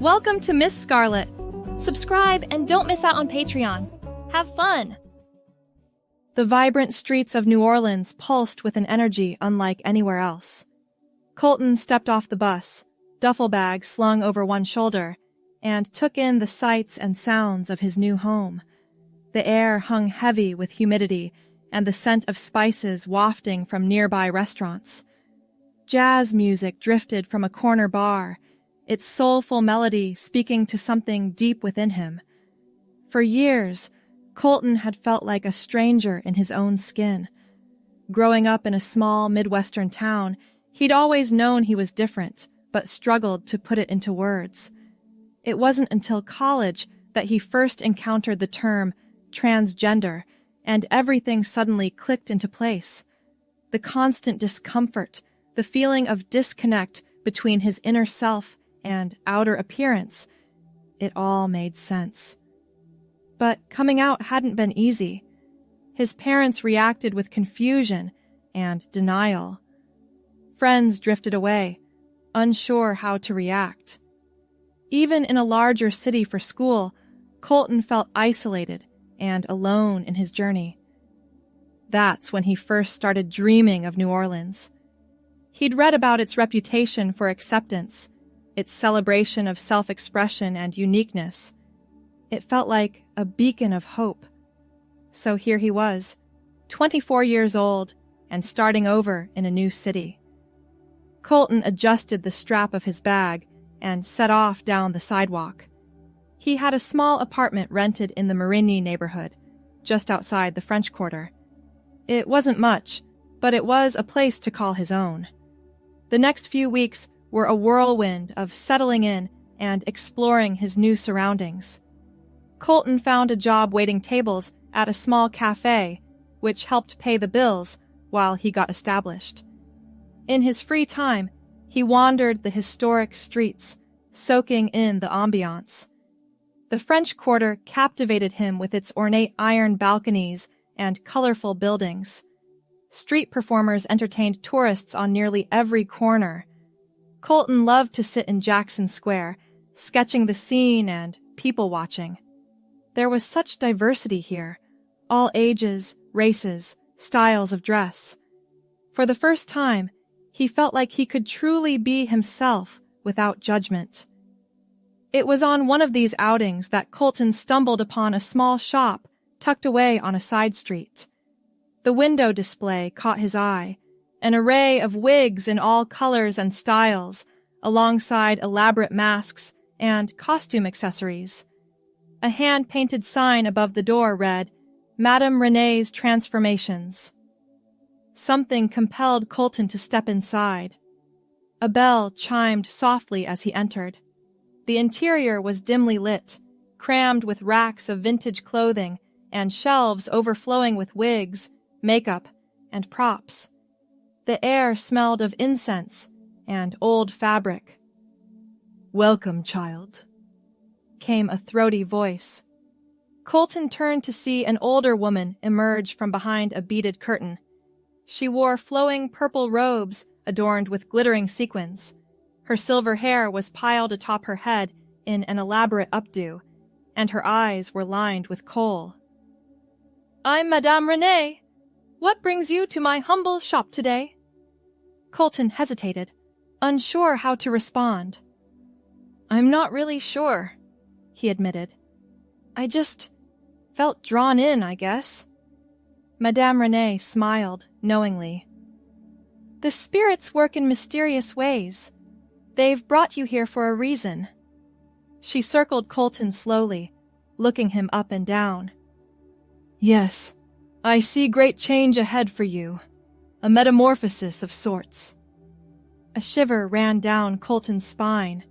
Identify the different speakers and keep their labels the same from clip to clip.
Speaker 1: Welcome to Miss Scarlett. Subscribe and don't miss out on Patreon. Have fun! The vibrant streets of New Orleans pulsed with an energy unlike anywhere else. Colton stepped off the bus, duffel bag slung over one shoulder, and took in the sights and sounds of his new home. The air hung heavy with humidity and the scent of spices wafting from nearby restaurants. Jazz music drifted from a corner bar, its soulful melody speaking to something deep within him. For years, Colton had felt like a stranger in his own skin. Growing up in a small Midwestern town, he'd always known he was different, but struggled to put it into words. It wasn't until college that he first encountered the term transgender, and everything suddenly clicked into place. The constant discomfort, the feeling of disconnect between his inner self and outer appearance, it all made sense. But coming out hadn't been easy. His parents reacted with confusion and denial. Friends drifted away, unsure how to react. Even in a larger city for school, Colton felt isolated and alone in his journey. That's when he first started dreaming of New Orleans. He'd read about its reputation for acceptance, its celebration of self-expression and uniqueness. It felt like a beacon of hope. So here he was, 24 years old, and starting over in a new city. Colton adjusted the strap of his bag and set off down the sidewalk. He had a small apartment rented in the Marigny neighborhood, just outside the French Quarter. It wasn't much, but it was a place to call his own. The next few weeks were a whirlwind of settling in and exploring his new surroundings. Colton found a job waiting tables at a small cafe, which helped pay the bills while he got established. In his free time, he wandered the historic streets, soaking in the ambiance. The French Quarter captivated him with its ornate iron balconies and colorful buildings. Street performers entertained tourists on nearly every corner. Colton loved to sit in Jackson Square, sketching the scene and people watching. There was such diversity here, all ages, races, styles of dress. For the first time, he felt like he could truly be himself without judgment. It was on one of these outings that Colton stumbled upon a small shop tucked away on a side street. The window display caught his eye, an array of wigs in all colors and styles, alongside elaborate masks and costume accessories. A hand-painted sign above the door read, "Madame Renee's Transformations." Something compelled Colton to step inside. A bell chimed softly as he entered. The interior was dimly lit, crammed with racks of vintage clothing and shelves overflowing with wigs, makeup, and props. The air smelled of incense and old fabric. "Welcome, child," came a throaty voice. Colton turned to see an older woman emerge from behind a beaded curtain. She wore flowing purple robes adorned with glittering sequins. Her silver hair was piled atop her head in an elaborate updo, and her eyes were lined with kohl. "I'm Madame Renee. What brings you to my humble shop today?" Colton hesitated, unsure how to respond. "I'm not really sure," he admitted. "I just felt drawn in, I guess." Madame Renee smiled knowingly. "The spirits work in mysterious ways. They've brought you here for a reason." She circled Colton slowly, looking him up and down. "Yes, I see great change ahead for you. A metamorphosis of sorts." A shiver ran down Colton's spine.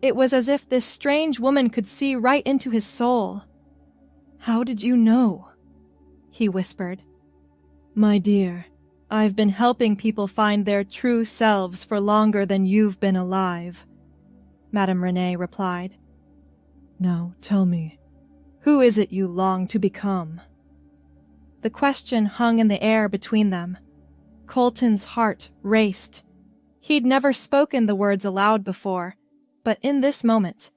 Speaker 1: It was as if this strange woman could see right into his soul. "How did you know?" he whispered. "My dear, I've been helping people find their true selves for longer than you've been alive," Madame Renee replied. "Now tell me, who is it you long to become?" The question hung in the air between them. Colton's heart raced. He'd never spoken the words aloud before, but in this moment,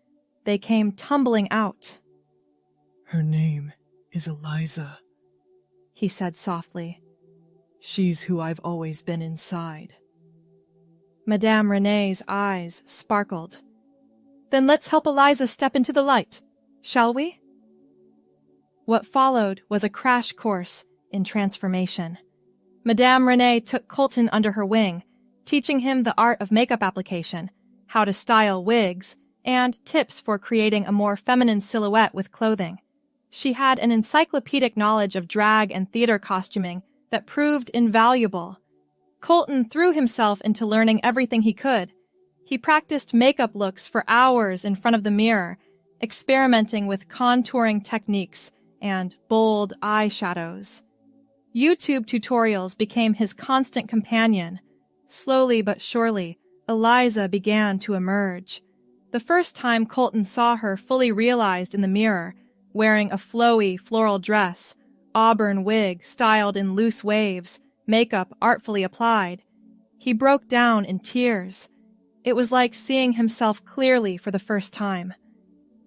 Speaker 1: They came tumbling out.
Speaker 2: "Her name is Eliza,"
Speaker 1: he said softly.
Speaker 2: "She's who I've always been inside."
Speaker 1: Madame Renee's eyes sparkled. "Then let's help Eliza step into the light, shall we?" What followed was a crash course in transformation. Madame Renee took Colton under her wing, teaching him the art of makeup application, how to style wigs, and tips for creating a more feminine silhouette with clothing. She had an encyclopedic knowledge of drag and theater costuming that proved invaluable. Colton threw himself into learning everything he could. He practiced makeup looks for hours in front of the mirror, experimenting with contouring techniques and bold eyeshadows. YouTube tutorials became his constant companion. Slowly but surely, Eliza began to emerge. The first time Colton saw her fully realized in the mirror, wearing a flowy floral dress, auburn wig styled in loose waves, makeup artfully applied, he broke down in tears. It was like seeing himself clearly for the first time.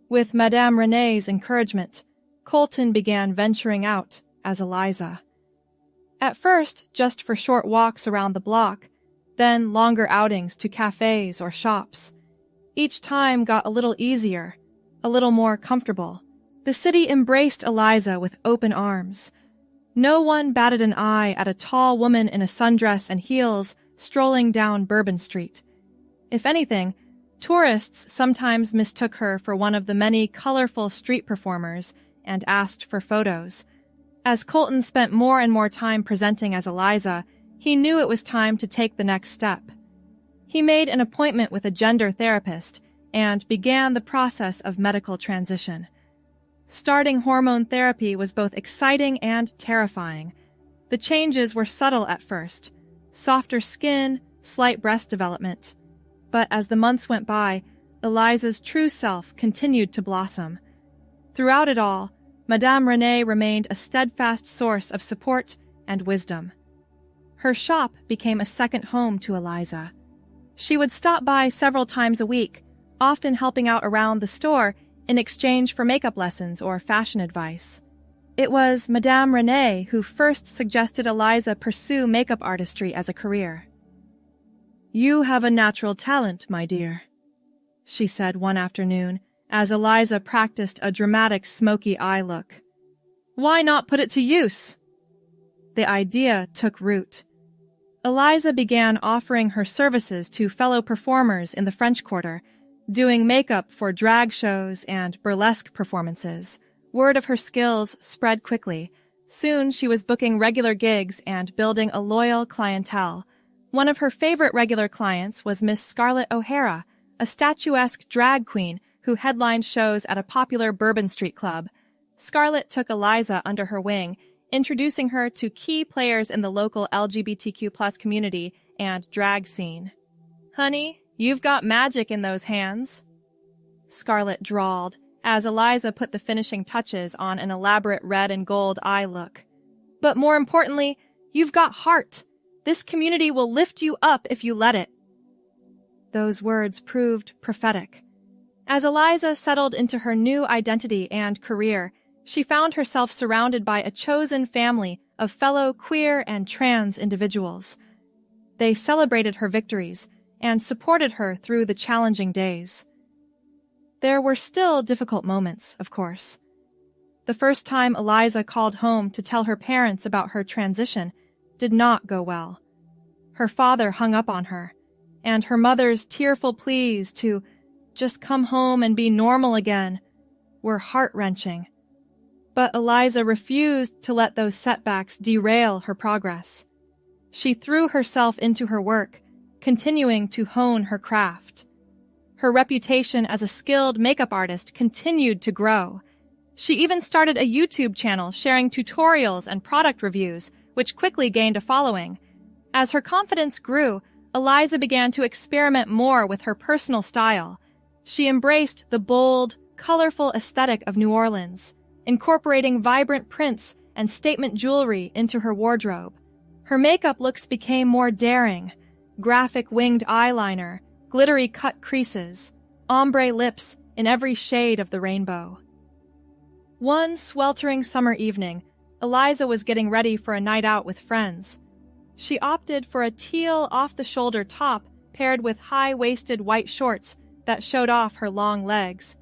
Speaker 1: With Madame Renee's encouragement, Colton began venturing out as Eliza. At first, just for short walks around the block, then longer outings to cafes or shops. Each time got a little easier, a little more comfortable. The city embraced Eliza with open arms. No one batted an eye at a tall woman in a sundress and heels strolling down Bourbon Street. If anything, tourists sometimes mistook her for one of the many colorful street performers and asked for photos. As Colton spent more and more time presenting as Eliza, he knew it was time to take the next step. He made an appointment with a gender therapist and began the process of medical transition. Starting hormone therapy was both exciting and terrifying. The changes were subtle at first, softer skin, slight breast development. But as the months went by, Eliza's true self continued to blossom. Throughout it all, Madame Renee remained a steadfast source of support and wisdom. Her shop became a second home to Eliza. She would stop by several times a week, often helping out around the store in exchange for makeup lessons or fashion advice. It was Madame Renee who first suggested Eliza pursue makeup artistry as a career. "You have a natural talent, my dear," she said one afternoon as Eliza practiced a dramatic smoky eye look. "Why not put it to use?" The idea took root. Eliza began offering her services to fellow performers in the French Quarter, doing makeup for drag shows and burlesque performances. Word of her skills spread quickly. Soon she was booking regular gigs and building a loyal clientele. One of her favorite regular clients was Miss Scarlett O'Hara, a statuesque drag queen who headlined shows at a popular Bourbon Street club. Scarlett took Eliza under her wing, introducing her to key players in the local LGBTQ+ community and drag scene. "Honey, you've got magic in those hands," Scarlett drawled as Eliza put the finishing touches on an elaborate red and gold eye look. "But more importantly, you've got heart. This community will lift you up if you let it." Those words proved prophetic. As Eliza settled into her new identity and career, she found herself surrounded by a chosen family of fellow queer and trans individuals. They celebrated her victories and supported her through the challenging days. There were still difficult moments, of course. The first time Eliza called home to tell her parents about her transition did not go well. Her father hung up on her, and her mother's tearful pleas to just come home and be normal again were heart-wrenching. But Eliza refused to let those setbacks derail her progress. She threw herself into her work, continuing to hone her craft. Her reputation as a skilled makeup artist continued to grow. She even started a YouTube channel sharing tutorials and product reviews, which quickly gained a following. As her confidence grew, Eliza began to experiment more with her personal style. She embraced the bold, colorful aesthetic of New Orleans, incorporating vibrant prints and statement jewelry into her wardrobe. Her makeup looks became more daring: graphic winged eyeliner, glittery cut creases, ombre lips in every shade of the rainbow. One sweltering summer evening, Eliza was getting ready for a night out with friends. She opted for a teal off-the-shoulder top paired with high-waisted white shorts that showed off her long legs.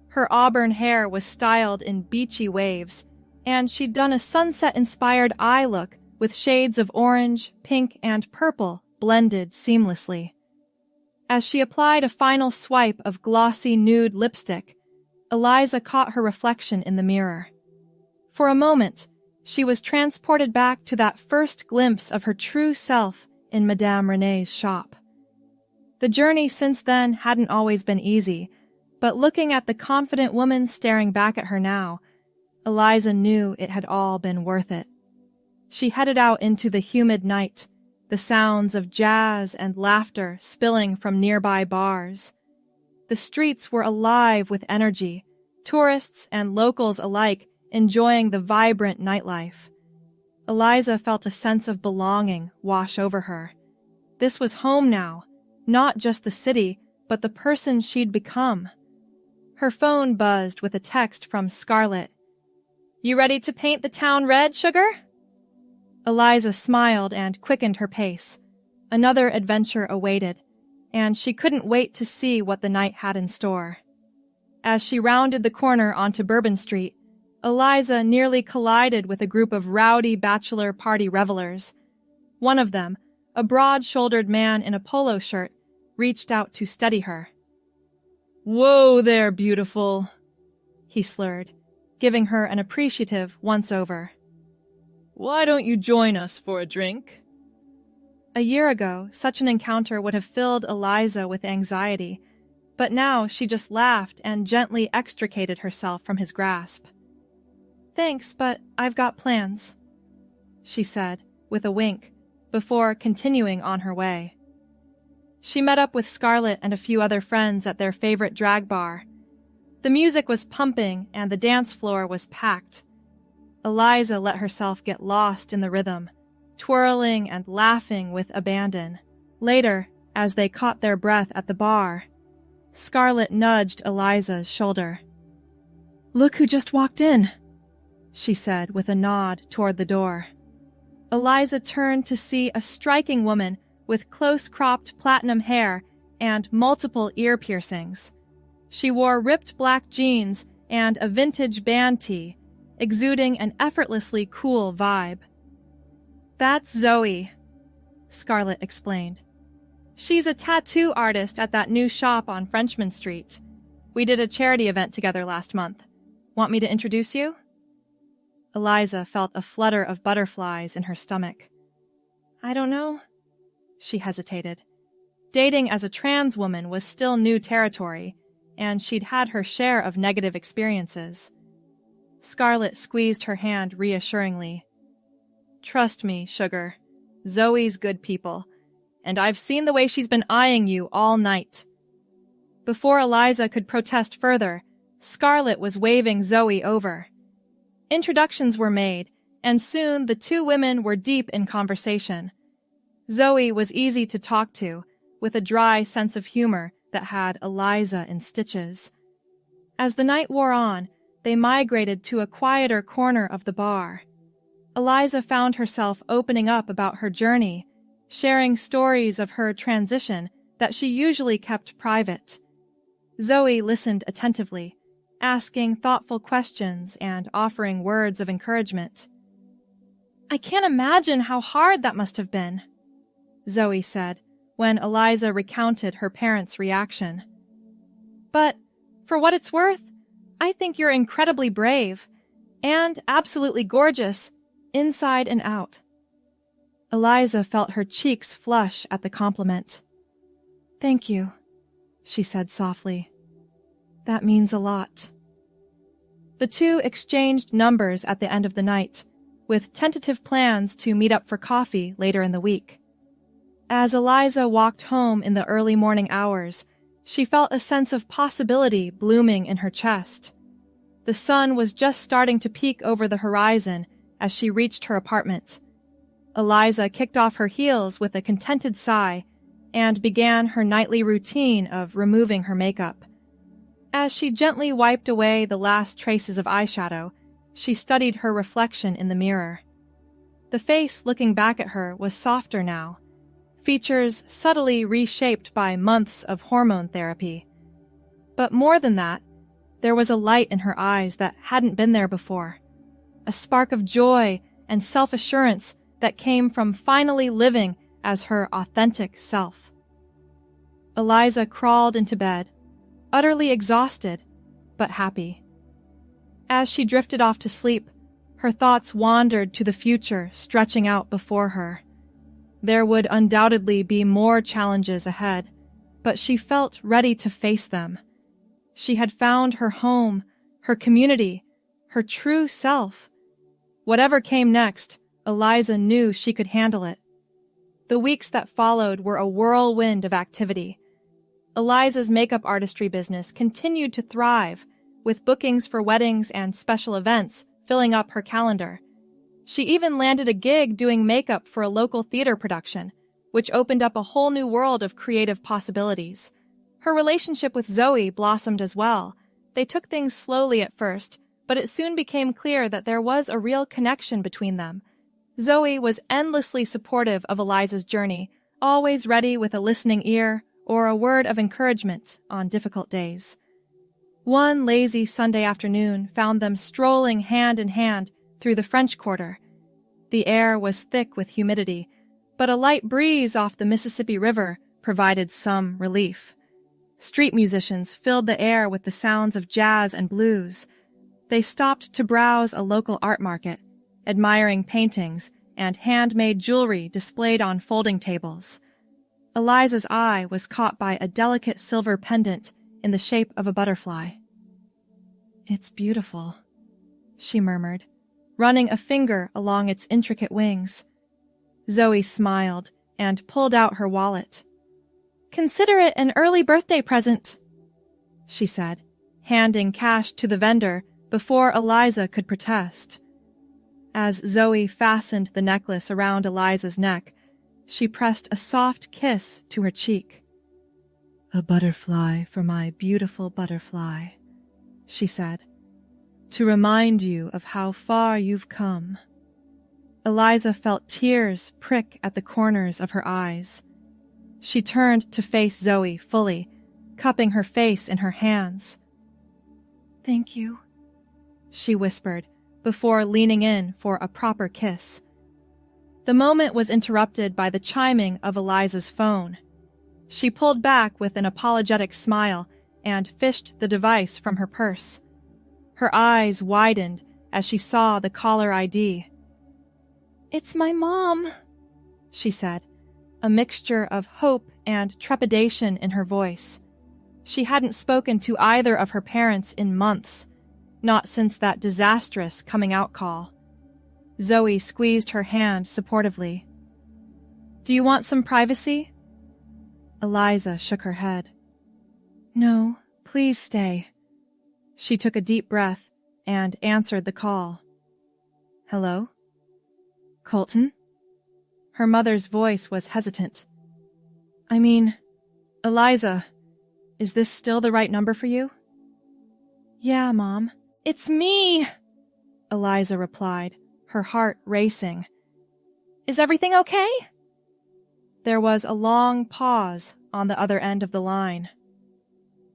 Speaker 1: Her auburn hair was styled in beachy waves, and she'd done a sunset-inspired eye look with shades of orange, pink, and purple blended seamlessly. As she applied a final swipe of glossy nude lipstick, Eliza caught her reflection in the mirror. For a moment, she was transported back to that first glimpse of her true self in Madame Renee's shop. The journey since then hadn't always been easy, but looking at the confident woman staring back at her now, Eliza knew it had all been worth it. She headed out into the humid night, the sounds of jazz and laughter spilling from nearby bars. The streets were alive with energy, tourists and locals alike enjoying the vibrant nightlife. Eliza felt a sense of belonging wash over her. This was home now, not just the city, but the person she'd become. Her phone buzzed with a text from Scarlett. "You ready to paint the town red, sugar?" Eliza smiled and quickened her pace. Another adventure awaited, and she couldn't wait to see what the night had in store. As she rounded the corner onto Bourbon Street, Eliza nearly collided with a group of rowdy bachelor party revelers. One of them, a broad-shouldered man in a polo shirt, reached out to steady her. "Whoa there, beautiful," he slurred, giving her an appreciative once-over. "Why don't you join us for a drink?" A year ago, such an encounter would have filled Eliza with anxiety, but now she just laughed and gently extricated herself from his grasp. "Thanks, but I've got plans," she said, with a wink, before continuing on her way. She met up with Scarlett and a few other friends at their favorite drag bar. The music was pumping and the dance floor was packed. Eliza let herself get lost in the rhythm, twirling and laughing with abandon. Later, as they caught their breath at the bar, Scarlett nudged Eliza's shoulder. "Look who just walked in," she said with a nod toward the door. Eliza turned to see a striking woman with close-cropped platinum hair and multiple ear piercings. She wore ripped black jeans and a vintage band tee, exuding an effortlessly cool vibe. "That's Zoe," Scarlett explained. "She's a tattoo artist at that new shop on Frenchman Street. We did a charity event together last month. Want me to introduce you?" Eliza felt a flutter of butterflies in her stomach. "I don't know." She hesitated. Dating as a trans woman was still new territory, and she'd had her share of negative experiences. Scarlett squeezed her hand reassuringly. "Trust me, sugar. Zoe's good people, and I've seen the way she's been eyeing you all night." Before Eliza could protest further, Scarlett was waving Zoe over. Introductions were made, and soon the two women were deep in conversation. Zoe was easy to talk to, with a dry sense of humor that had Eliza in stitches. As the night wore on, they migrated to a quieter corner of the bar. Eliza found herself opening up about her journey, sharing stories of her transition that she usually kept private. Zoe listened attentively, asking thoughtful questions and offering words of encouragement. "I can't imagine how hard that must have been," Zoe said, when Eliza recounted her parents' reaction. "But, for what it's worth, I think you're incredibly brave, and absolutely gorgeous, inside and out." Eliza felt her cheeks flush at the compliment. "Thank you," she said softly. "That means a lot." The two exchanged numbers at the end of the night, with tentative plans to meet up for coffee later in the week. As Eliza walked home in the early morning hours, she felt a sense of possibility blooming in her chest. The sun was just starting to peek over the horizon as she reached her apartment. Eliza kicked off her heels with a contented sigh and began her nightly routine of removing her makeup. As she gently wiped away the last traces of eyeshadow, she studied her reflection in the mirror. The face looking back at her was softer now, features subtly reshaped by months of hormone therapy. But more than that, there was a light in her eyes that hadn't been there before, a spark of joy and self-assurance that came from finally living as her authentic self. Eliza crawled into bed, utterly exhausted, but happy. As she drifted off to sleep, her thoughts wandered to the future stretching out before her. There would undoubtedly be more challenges ahead, but she felt ready to face them. She had found her home, her community, her true self. Whatever came next, Eliza knew she could handle it. The weeks that followed were a whirlwind of activity. Eliza's makeup artistry business continued to thrive, with bookings for weddings and special events filling up her calendar. She even landed a gig doing makeup for a local theater production, which opened up a whole new world of creative possibilities. Her relationship with Zoe blossomed as well. They took things slowly at first, but it soon became clear that there was a real connection between them. Zoe was endlessly supportive of Eliza's journey, always ready with a listening ear or a word of encouragement on difficult days. One lazy Sunday afternoon found them strolling hand in hand through the French Quarter. The air was thick with humidity, but a light breeze off the Mississippi River provided some relief. Street musicians filled the air with the sounds of jazz and blues. They stopped to browse a local art market, admiring paintings and handmade jewelry displayed on folding tables. Eliza's eye was caught by a delicate silver pendant in the shape of a butterfly. "It's beautiful," she murmured, running a finger along its intricate wings. Zoe smiled and pulled out her wallet. "Consider it an early birthday present," she said, handing cash to the vendor before Eliza could protest. As Zoe fastened the necklace around Eliza's neck, she pressed a soft kiss to her cheek. "A butterfly for my beautiful butterfly," she said, "to remind you of how far you've come." Eliza felt tears prick at the corners of her eyes. She turned to face Zoe fully, cupping her face in her hands. "Thank you," she whispered, before leaning in for a proper kiss. The moment was interrupted by the chiming of Eliza's phone. She pulled back with an apologetic smile and fished the device from her purse. Her eyes widened as she saw the caller ID. "It's my mom," she said, a mixture of hope and trepidation in her voice. She hadn't spoken to either of her parents in months, not since that disastrous coming-out call. Zoe squeezed her hand supportively. "Do you want some privacy?" Eliza shook her head. "No, please stay." She took a deep breath and answered the call. "Hello? Colton?" Her mother's voice was hesitant. "I mean, Eliza, is this still the right number for you?" "Yeah, Mom. It's me!" Eliza replied, her heart racing. "Is everything okay?" There was a long pause on the other end of the line.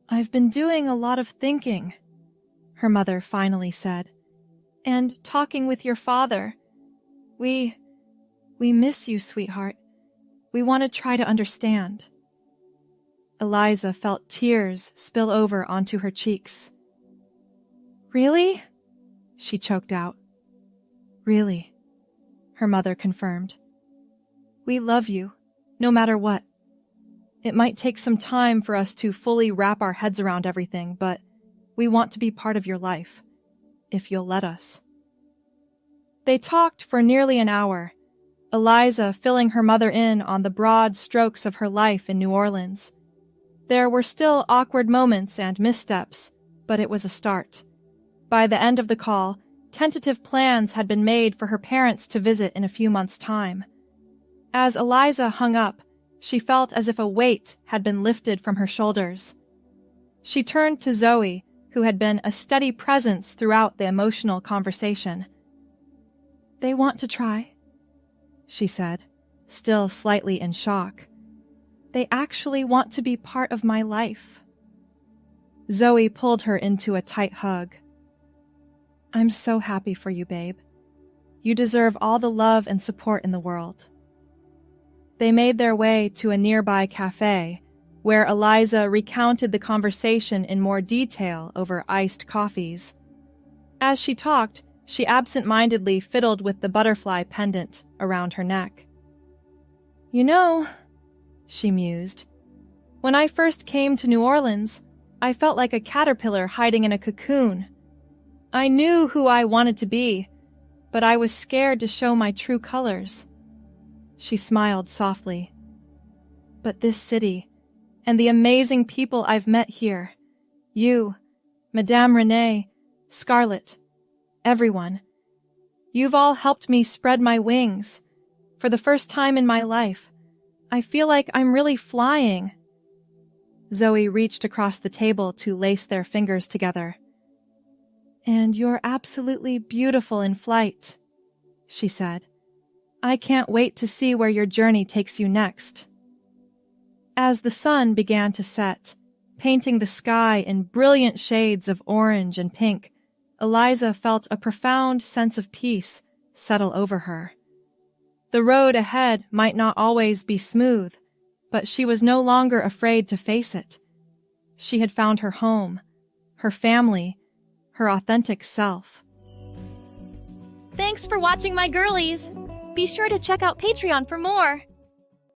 Speaker 1: "I've been doing a lot of thinking," her mother finally said, "and talking with your father. We miss you, sweetheart. We want to try to understand." Eliza felt tears spill over onto her cheeks. "Really?" she choked out. "Really," her mother confirmed. "We love you, no matter what. It might take some time for us to fully wrap our heads around everything, but we want to be part of your life, if you'll let us." They talked for nearly an hour, Eliza filling her mother in on the broad strokes of her life in New Orleans. There were still awkward moments and missteps, but it was a start. By the end of the call, tentative plans had been made for her parents to visit in a few months' time. As Eliza hung up, she felt as if a weight had been lifted from her shoulders. She turned to Zoe, who had been a steady presence throughout the emotional conversation. "They want to try," she said, still slightly in shock. "They actually want to be part of my life." Zoe pulled her into a tight hug. "I'm so happy for you, babe. You deserve all the love and support in the world." They made their way to a nearby cafe, where Eliza recounted the conversation in more detail over iced coffees. As she talked, she absent-mindedly fiddled with the butterfly pendant around her neck. "You know," she mused, "when I first came to New Orleans, I felt like a caterpillar hiding in a cocoon. I knew who I wanted to be, but I was scared to show my true colors." She smiled softly. "But this city, and the amazing people I've met here, you, Madame Renee, Scarlett, everyone, you've all helped me spread my wings. For the first time in my life, I feel like I'm really flying." Zoe reached across the table to lace their fingers together. "And you're absolutely beautiful in flight," she said. "I can't wait to see where your journey takes you next." As the sun began to set, painting the sky in brilliant shades of orange and pink, Eliza felt a profound sense of peace settle over her. The road ahead might not always be smooth, but she was no longer afraid to face it. She had found her home, her family, her authentic self.
Speaker 3: Thanks for watching, my girlies! Be sure to check out Patreon for more!